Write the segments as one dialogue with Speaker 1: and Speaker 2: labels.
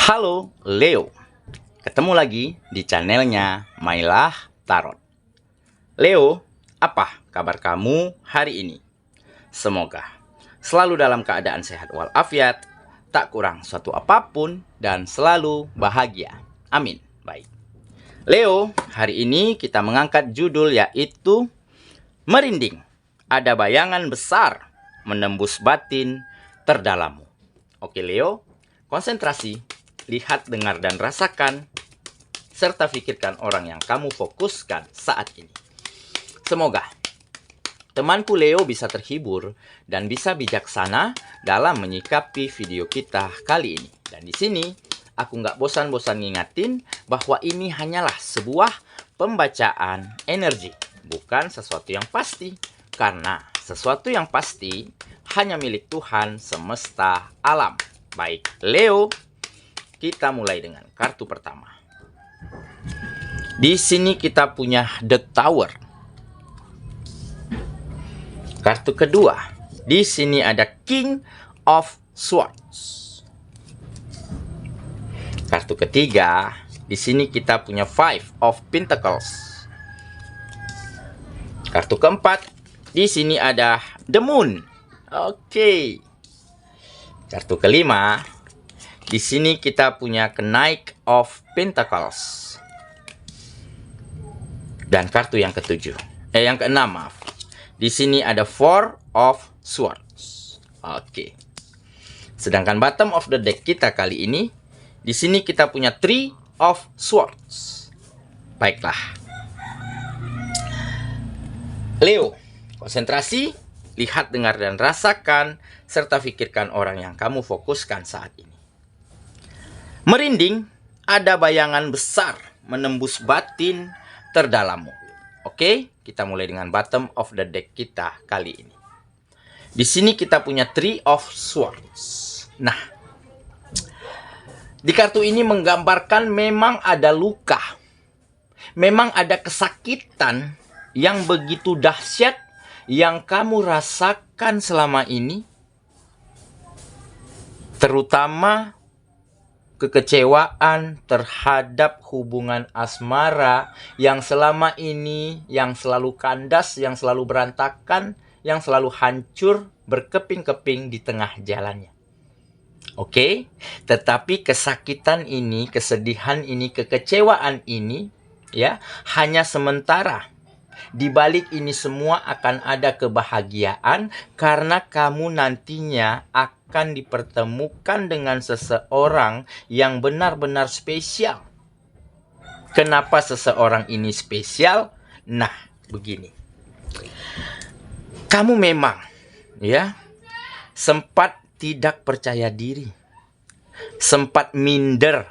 Speaker 1: Halo Leo, ketemu lagi di channelnya Mailah Tarot. Leo, apa kabar kamu hari ini? Semoga selalu dalam keadaan sehat walafiat, tak kurang suatu apapun, dan selalu bahagia. Amin. Baik. Leo, hari ini kita mengangkat judul yaitu Merinding. Ada bayangan besar menembus batin terdalammu. Oke Leo, konsentrasi. Lihat, dengar, dan rasakan, serta pikirkan orang yang kamu fokuskan saat ini. Semoga temanku Leo bisa terhibur dan bisa bijaksana dalam menyikapi video kita kali ini. Dan di sini, aku nggak bosan-bosan ngingatin bahwa ini hanyalah sebuah pembacaan energi, bukan sesuatu yang pasti. Karena sesuatu yang pasti hanya milik Tuhan semesta alam. Baik, Leo, kita mulai dengan kartu pertama. Di sini kita punya The Tower. Kartu kedua, di sini ada King of Swords. Kartu ketiga, di sini kita punya Five of Pentacles. Kartu keempat, di sini ada The Moon. Oke. Kartu kelima, di sini kita punya Knight of Pentacles. Dan kartu yang yang keenam, maaf. Di sini ada Four of Swords. Oke. Sedangkan bottom of the deck kita kali ini, di sini kita punya Three of Swords. Baiklah. Leo, konsentrasi, lihat, dengar, dan rasakan, serta pikirkan orang yang kamu fokuskan saat ini. Merinding, ada bayangan besar menembus batin terdalammu. Oke, kita mulai dengan bottom of the deck kita kali ini. Di sini kita punya Three of Swords. Nah, di kartu ini menggambarkan memang ada luka. Memang ada kesakitan yang begitu dahsyat yang kamu rasakan selama ini. Terutama kekecewaan terhadap hubungan asmara yang selama ini, yang selalu kandas, yang selalu berantakan, yang selalu hancur, berkeping-keping di tengah jalannya. Oke, tetapi kesakitan ini, kesedihan ini, kekecewaan ini, ya, hanya sementara. Di balik ini semua akan ada kebahagiaan karena kamu nantinya akan dipertemukan dengan seseorang yang benar-benar spesial. Kenapa seseorang ini spesial? Nah, begini. Kamu memang sempat tidak percaya diri, sempat minder,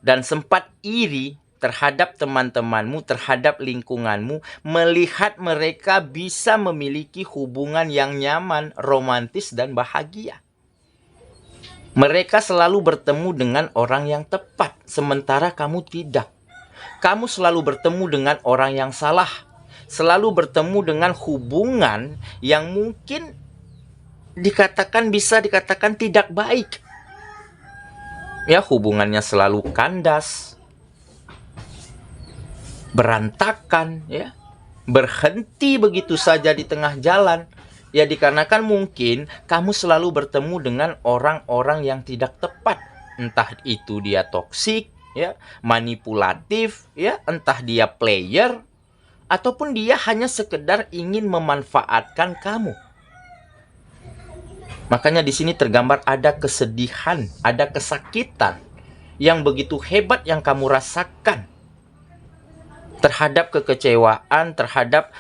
Speaker 1: dan sempat iri terhadap teman-temanmu, terhadap lingkunganmu, melihat mereka bisa memiliki hubungan yang nyaman, romantis, dan bahagia. Mereka selalu bertemu dengan orang yang tepat, sementara kamu tidak. Kamu selalu bertemu dengan orang yang salah, selalu bertemu dengan hubungan yang mungkin bisa dikatakan tidak baik. Ya, hubungannya selalu kandas, berantakan, ya, berhenti begitu saja di tengah jalan, ya, dikarenakan mungkin kamu selalu bertemu dengan orang-orang yang tidak tepat, entah itu dia toksik, ya, manipulatif, ya, entah dia player, ataupun dia hanya sekedar ingin memanfaatkan kamu. Makanya di sini tergambar ada kesedihan, ada kesakitan yang begitu hebat yang kamu rasakan terhadap kekecewaan, terhadap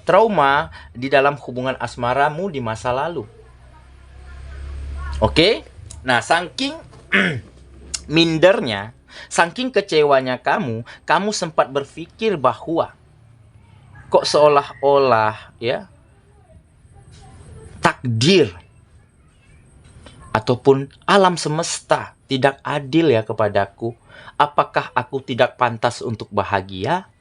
Speaker 1: trauma di dalam hubungan asmaramu di masa lalu. Oke? Nah, saking mindernya, saking kecewanya kamu sempat berpikir bahwa kok seolah-olah, ya, takdir ataupun alam semesta tidak adil ya kepadaku. Apakah aku tidak pantas untuk bahagia?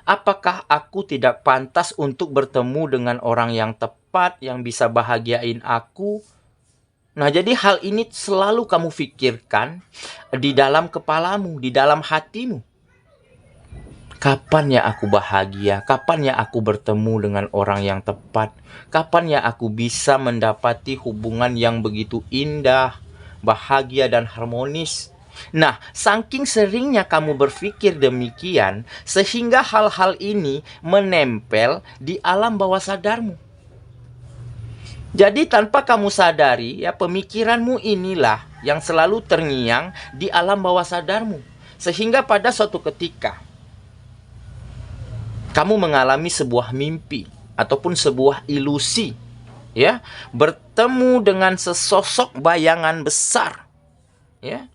Speaker 1: Apakah aku tidak pantas untuk bertemu dengan orang yang tepat, yang bisa bahagiain aku? Nah, jadi hal ini selalu kamu pikirkan di dalam kepalamu, di dalam hatimu. Kapan ya aku bahagia? Kapan ya aku bertemu dengan orang yang tepat? Kapan ya aku bisa mendapati hubungan yang begitu indah, bahagia, dan harmonis? Nah, saking seringnya kamu berpikir demikian, sehingga hal-hal ini menempel di alam bawah sadarmu. Jadi tanpa kamu sadari, ya pemikiranmu inilah yang selalu terngiang di alam bawah sadarmu. Sehingga pada suatu ketika, kamu mengalami sebuah mimpi ataupun sebuah ilusi, ya, bertemu dengan sesosok bayangan besar, ya.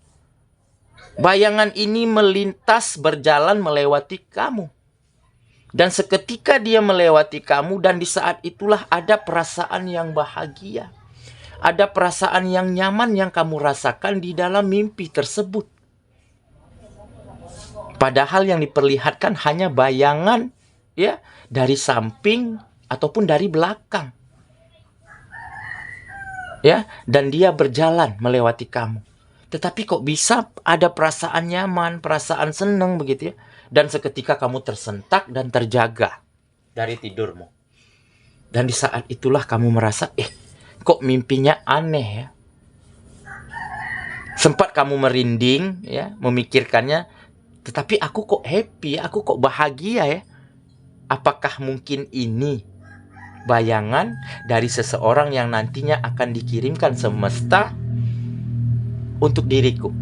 Speaker 1: Bayangan ini melintas berjalan melewati kamu. Dan seketika dia melewati kamu, dan di saat itulah ada perasaan yang bahagia. Ada perasaan yang nyaman yang kamu rasakan di dalam mimpi tersebut. Padahal yang diperlihatkan hanya bayangan, ya, dari samping ataupun dari belakang. Ya, dan dia berjalan melewati kamu. Tetapi kok bisa ada perasaan nyaman, perasaan senang begitu ya? Dan seketika kamu tersentak dan terjaga dari tidurmu. Dan di saat itulah kamu merasa, kok mimpinya aneh ya? Sempat kamu merinding ya, memikirkannya, tetapi aku kok happy, aku kok bahagia ya? Apakah mungkin ini bayangan dari seseorang yang nantinya akan dikirimkan semesta untuk diriku?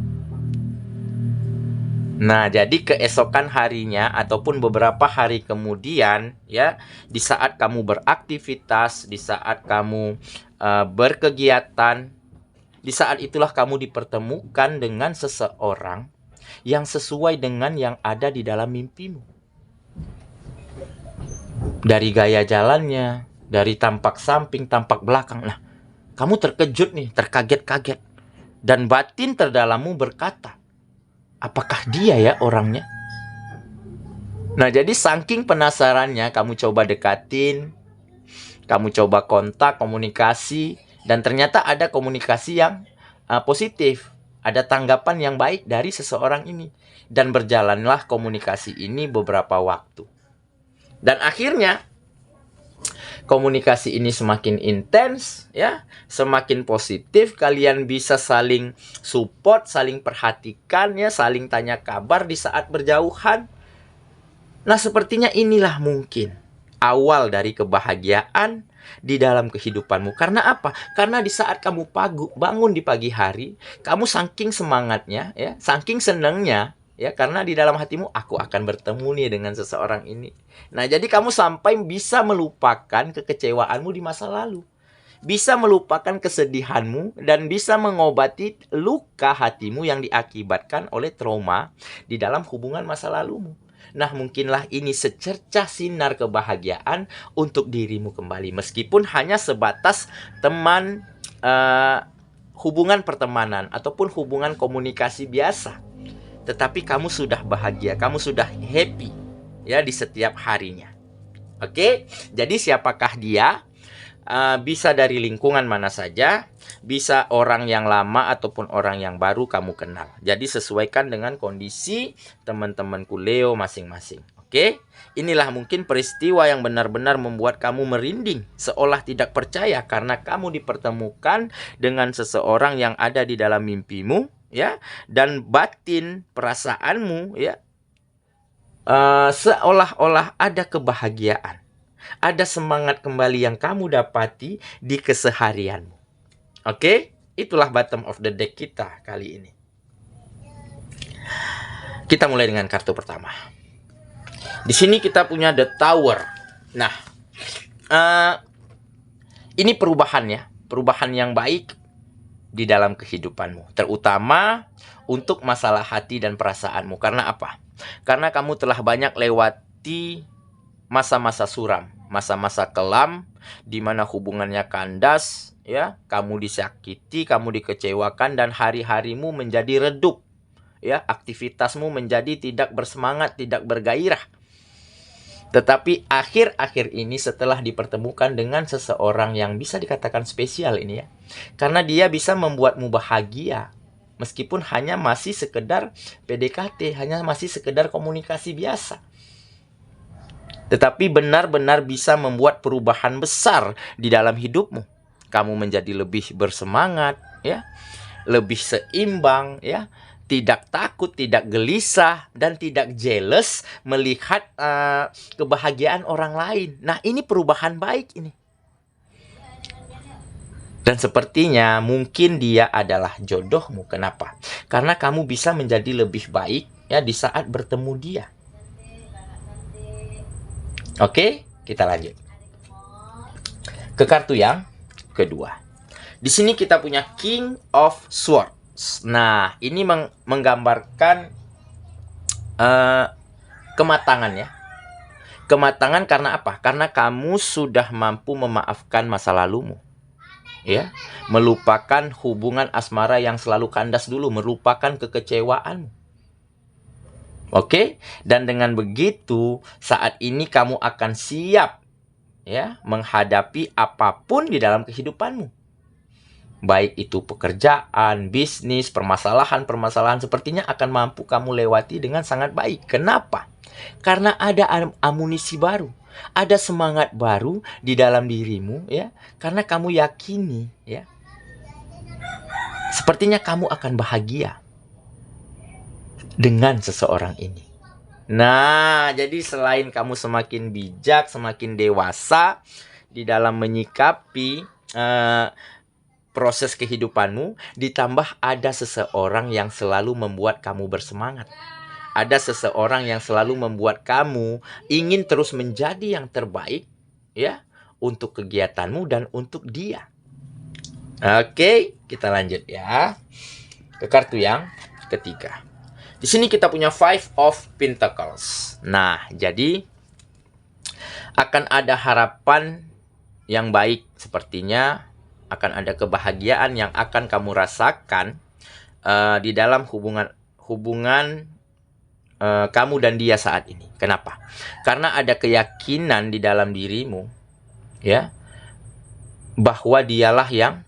Speaker 1: Nah, jadi keesokan harinya ataupun beberapa hari kemudian, ya, di saat kamu beraktivitas, di saat kamu berkegiatan, di saat itulah kamu dipertemukan dengan seseorang yang sesuai dengan yang ada di dalam mimpimu. Dari gaya jalannya, dari tampak samping, tampak belakang. Nah, kamu terkejut nih, terkaget-kaget. Dan batin terdalammu berkata, apakah dia ya orangnya? Nah, jadi saking penasarannya, kamu coba dekatin, kamu coba kontak, komunikasi, dan ternyata ada komunikasi yang positif. Ada tanggapan yang baik dari seseorang ini. Dan berjalanlah komunikasi ini beberapa waktu. Dan akhirnya, komunikasi ini semakin intens, ya, semakin positif. Kalian bisa saling support, saling perhatikan, ya, saling tanya kabar di saat berjauhan. Nah, sepertinya inilah mungkin awal dari kebahagiaan di dalam kehidupanmu. Karena apa? Karena di saat kamu bangun di pagi hari, kamu saking semangatnya, ya, saking senangnya, ya, karena di dalam hatimu, aku akan bertemu nih dengan seseorang ini. Nah, jadi kamu sampai bisa melupakan kekecewaanmu di masa lalu. Bisa melupakan kesedihanmu dan bisa mengobati luka hatimu yang diakibatkan oleh trauma di dalam hubungan masa lalumu. Nah, mungkinlah ini secercah sinar kebahagiaan untuk dirimu kembali. Meskipun hanya sebatas teman, hubungan pertemanan ataupun hubungan komunikasi biasa. Tetapi kamu sudah bahagia, kamu sudah happy ya di setiap harinya. Oke, jadi siapakah dia? Bisa dari lingkungan mana saja, bisa orang yang lama ataupun orang yang baru kamu kenal. Jadi sesuaikan dengan kondisi teman-temanku Leo masing-masing. Oke, inilah mungkin peristiwa yang benar-benar membuat kamu merinding, seolah tidak percaya karena kamu dipertemukan dengan seseorang yang ada di dalam mimpimu, ya, dan batin perasaanmu, ya, seolah-olah ada kebahagiaan. Ada semangat kembali yang kamu dapati di keseharianmu. Oke, itulah bottom of the deck kita kali ini. Kita mulai dengan kartu pertama. Di sini kita punya The Tower. Nah, ini perubahan ya, perubahan yang baik di dalam kehidupanmu, terutama untuk masalah hati dan perasaanmu. Karena apa? Karena kamu telah banyak lewati masa-masa suram, masa-masa kelam, di mana hubungannya kandas, ya, kamu disakiti, kamu dikecewakan, dan hari-harimu menjadi redup, ya, aktivitasmu menjadi tidak bersemangat, tidak bergairah. Tetapi akhir-akhir ini setelah dipertemukan dengan seseorang yang bisa dikatakan spesial ini ya. Karena dia bisa membuatmu bahagia. Meskipun hanya masih sekedar PDKT, hanya masih sekedar komunikasi biasa. Tetapi benar-benar bisa membuat perubahan besar di dalam hidupmu. Kamu menjadi lebih bersemangat, ya, lebih seimbang, ya, tidak takut, tidak gelisah, dan tidak jealous melihat kebahagiaan orang lain. Nah, ini perubahan baik ini. Dan sepertinya mungkin dia adalah jodohmu. Kenapa? Karena kamu bisa menjadi lebih baik ya di saat bertemu dia. Oke, kita lanjut ke kartu yang kedua. Di sini kita punya King of Swords. Nah, ini menggambarkan kematangan ya. Kematangan karena apa? Karena kamu sudah mampu memaafkan masa lalumu. Ya, melupakan hubungan asmara yang selalu kandas dulu, melupakan kekecewaanmu. Oke, dan dengan begitu saat ini kamu akan siap ya menghadapi apapun di dalam kehidupanmu. Baik itu pekerjaan, bisnis, permasalahan-permasalahan sepertinya akan mampu kamu lewati dengan sangat baik. Kenapa? Karena ada amunisi baru, ada semangat baru di dalam dirimu ya, karena kamu yakini ya. Sepertinya kamu akan bahagia dengan seseorang ini. Nah, jadi selain kamu semakin bijak, semakin dewasa di dalam menyikapi proses kehidupanmu, ditambah ada seseorang yang selalu membuat kamu bersemangat. Ada seseorang yang selalu membuat kamu ingin terus menjadi yang terbaik ya untuk kegiatanmu dan untuk dia. Oke, kita lanjut ya ke kartu yang ketiga. Di sini kita punya Five of Pentacles. Nah, jadi akan ada harapan yang baik sepertinya, akan ada kebahagiaan yang akan kamu rasakan di dalam hubungan kamu dan dia saat ini. Kenapa? Karena ada keyakinan di dalam dirimu ya bahwa dialah yang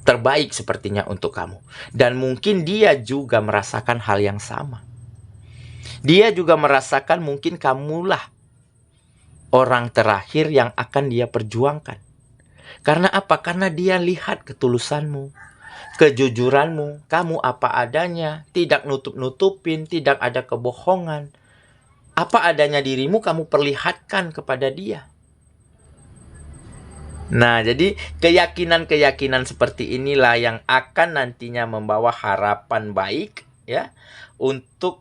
Speaker 1: terbaik sepertinya untuk kamu. Dan mungkin dia juga merasakan hal yang sama. Dia juga merasakan mungkin kamulah orang terakhir yang akan dia perjuangkan. Karena apa? Karena dia lihat ketulusanmu, kejujuranmu, kamu apa adanya, tidak nutup-nutupin, tidak ada kebohongan. Apa adanya dirimu kamu perlihatkan kepada dia. Nah, jadi keyakinan-keyakinan seperti inilah yang akan nantinya membawa harapan baik ya untuk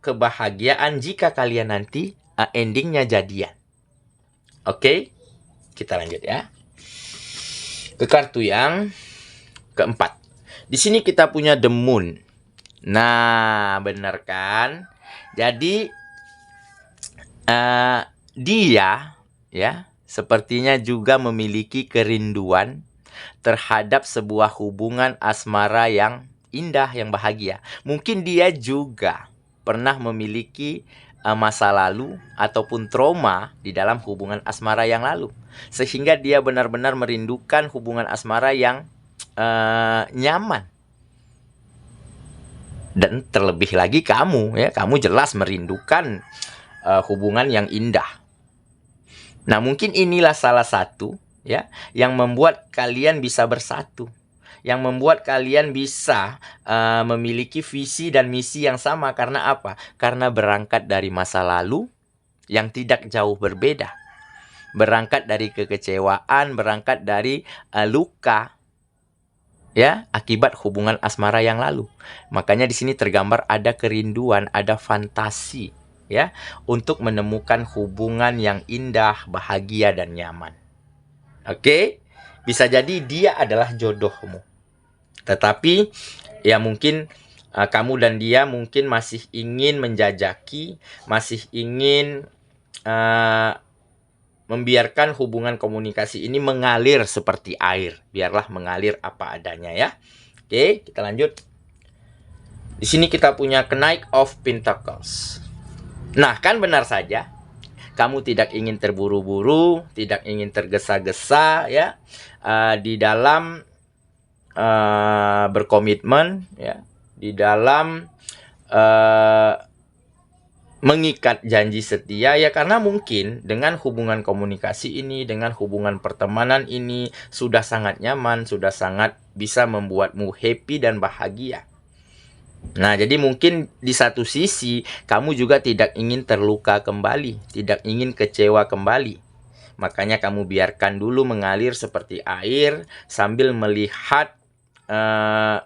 Speaker 1: kebahagiaan jika kalian nanti endingnya jadian. Oke, kita lanjut ya ke kartu yang keempat. Di sini kita punya The Moon. Nah, benar kan? Jadi dia ya sepertinya juga memiliki kerinduan terhadap sebuah hubungan asmara yang indah, yang bahagia. Mungkin dia juga pernah memiliki masa lalu ataupun trauma di dalam hubungan asmara yang lalu. Sehingga dia benar-benar merindukan hubungan asmara yang nyaman. Dan terlebih lagi kamu ya, kamu jelas merindukan hubungan yang indah. Nah, mungkin inilah salah satu ya yang membuat kalian bisa bersatu, yang membuat kalian bisa memiliki visi dan misi yang sama. Karena apa? Karena berangkat dari masa lalu yang tidak jauh berbeda, berangkat dari kekecewaan, berangkat dari luka ya akibat hubungan asmara yang lalu. Makanya di sini tergambar ada kerinduan, ada fantasi ya untuk menemukan hubungan yang indah, bahagia dan nyaman. Oke, bisa jadi dia adalah jodohmu. Tetapi ya mungkin kamu dan dia mungkin masih ingin menjajaki, masih ingin membiarkan hubungan komunikasi ini mengalir seperti air. Biarlah mengalir apa adanya ya. Oke, kita lanjut. Di sini kita punya Knight of Pentacles. Nah, kan benar saja. kamu tidak ingin terburu-buru, tidak ingin tergesa-gesa ya di dalam berkomitmen ya, di dalam mengikat janji setia ya, karena mungkin dengan hubungan komunikasi ini, dengan hubungan pertemanan ini sudah sangat nyaman, sudah sangat bisa membuatmu happy dan bahagia. Nah, jadi mungkin di satu sisi kamu juga tidak ingin terluka kembali, tidak ingin kecewa kembali. Makanya kamu biarkan dulu mengalir seperti air sambil melihat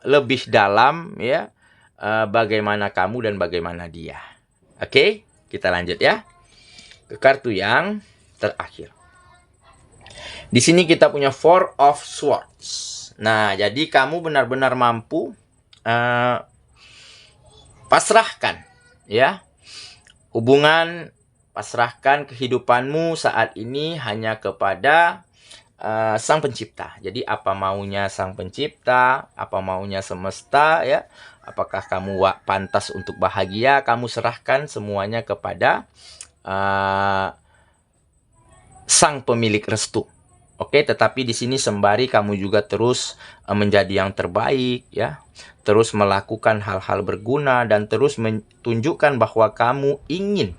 Speaker 1: lebih dalam ya, bagaimana kamu dan bagaimana dia. Oke, kita lanjut ya ke kartu yang terakhir. Di sini kita punya Four of Swords. Nah, jadi kamu benar-benar mampu pasrahkan ya hubungan, pasrahkan kehidupanmu saat ini hanya kepada Sang Pencipta. Jadi apa maunya Sang Pencipta, apa maunya semesta ya. Apakah kamu pantas untuk bahagia, kamu serahkan semuanya kepada Sang Pemilik Restu. Oke, tetapi di sini sembari kamu juga terus menjadi yang terbaik ya. Terus melakukan hal-hal berguna dan terus menunjukkan bahwa kamu ingin